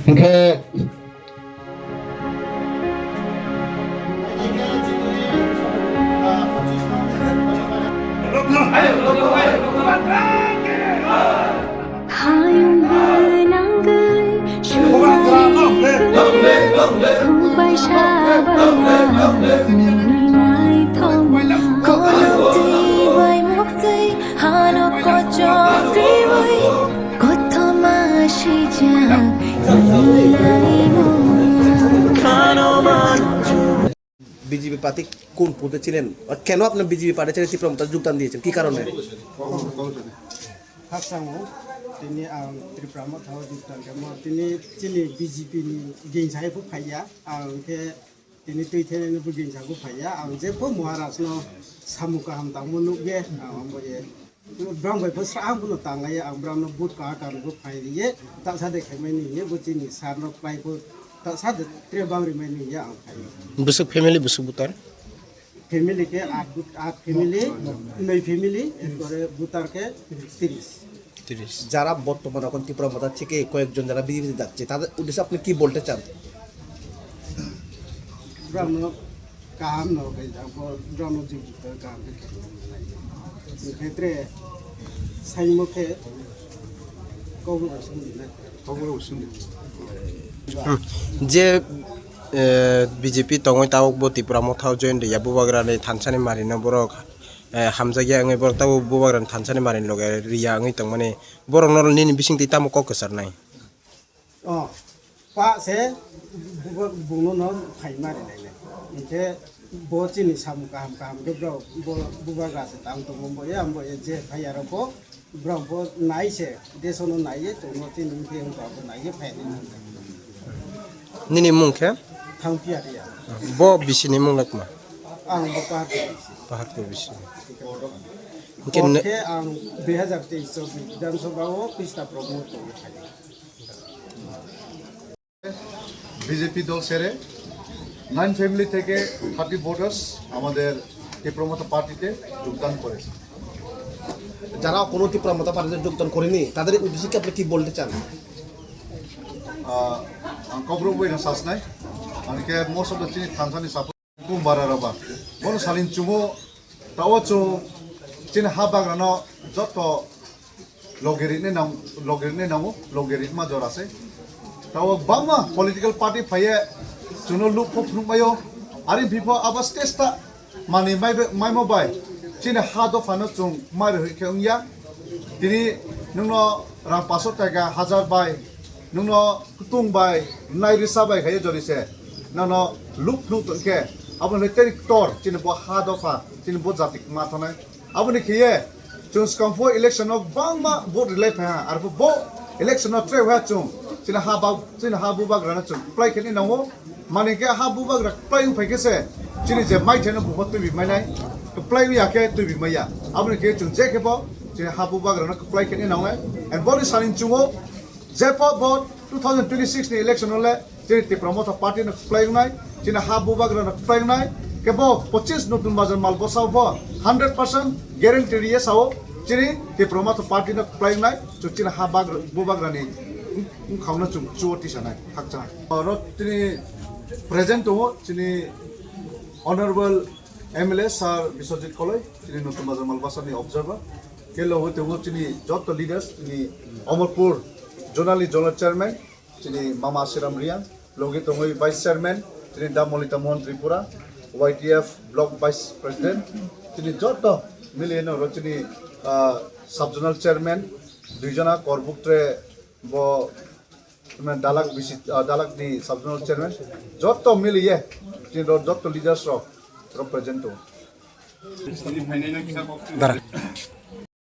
Okay. BJP প্রার্থী কোন পদে ছিলেন আর কেন আপনি বিজেপি পার্টি ছেড়ে তীব্রমতা যোগদান দিয়েছেন কি কারণে Haksango tini ang triprama thaw jutan kamo tini chini BJP ni geinsai bu phaya ang ke tini tuithene ni bu geinsai bu phaya ang je po Maharashtra no samuka ham tang munu ge ang bo ye brang bai po sang bu no tang ya ang brang no but ka kan bu phai ye ta sa de khai mai ni ye bu chini sar no pai bu ta sa de tre bang ri mai ni ya ang phai busuk family busuk butar family ke आठ family नई family একবারে বুতার কে 30 যারা বর্তমানে এখন তীব্রমতা থেকে কয়েকজন যারা বিজেপিতে যাচ্ছে তাদের উদ্দেশ্যে আপনি কি বলতে চান ব্রাহ্মণ কাম ন কে যাব ব্রাহ্মণ জীবিত কাম কে ক্ষেত্রে সাইমুখে কবর শুনি যে বিজেপি তঙই তাও বতিপুরা মথাও জয়েন রিয়া বুবাগ্রানি থানসানি মারিনা বরক হামজাগিয়া আঙে বরক তাও বুবাগ্রানি থানসানি মারিন লগে রিয়া আঙে তং মানে বরক নরল নিনি বিসিংতি তামো ককসার নাই পা সে বুনো ন ফাই মারি নাই ইকে বচিনি সাম কাম কাম কে ব্র বুবাগ্রা সে তাং তো মম্বো এ আমবো এ যে ফাই আর বো ব্র বো নাই সে দেশনো নাই এ তো নতি নিকে এম ব্র নাই এ ফাই নাই নিনি মুংখে थांफियारिया bo bisini mung lakma आं बपार pahar ko bisini के आं 2023 विधानसभाओ पिस्ता प्रमोट বিজেপি দল ছেড়ে 9 ফ্যামিলি থেকে 30 ভোটার্স আমাদের তীব্রমতা পার্টিতে যোগদান করেছে যারা কোনো তীব্রমতা পার্টিতে যোগদান করেনি তাদের উদ্দেশ্যে কি আপনি কি বলতে চান ang kobro boy na sasnay ang ke most of the chini thansani sapu kumbara raba bono salin chumo tawo chu chini habag no joto logerit ne namu logerit ma jorase tawo bama political party phaye chuno look pop numayo ari bipo abas testa mani mai mobile chini ha do fano chung mar hikya tini nungno rang 500 taka 1000 bai nungno kutung bai nai risa bai khaye jorise nano loop nu tonke abon leteri tor chini bo ha do fa chini bo jatik ma thonai aboni khiye chung skamfo election of bangma vote relay pha ar bo election of tre wa chung chini ha bu bag rana chung play khini nawo mane ke ha bu bag rak play phai ke se chini je mai thena bu hot bi mai nai to play wi ake tu bi mai ya aboni khiye chung je ke bo chini ha bu bag rana play khini nawo and body sanin chungo Jepo vote 2026 ni election ole jeni ti promoter party na playing nai jeni ha bubag na playing nai kebo 25 notun bazar mal bosao bo 100% guarantee ye sao jeni ti promoter party na playing nai chu jeni ha bag bubag rani khawna chu choti sanai hakcha ro tini present ho jeni honorable MLA sir Biswajit Koloi jeni notun bazar mal basani observer kelo hote ho jeni jot leaders jeni Amarpur Jonali Zonal Chairman, Chini Mama Asiram Rian, Logi Tongoi Vice Chairman, Chini Damolita Mohan Tripura, YTF Block Vice President, Chini Joto Million Rochini Subzonal Chairman, Dijana Korbuktre Bo Dalak ni Subzonal Chairman, Joto Milliye, Chini Joto Leaders of representative.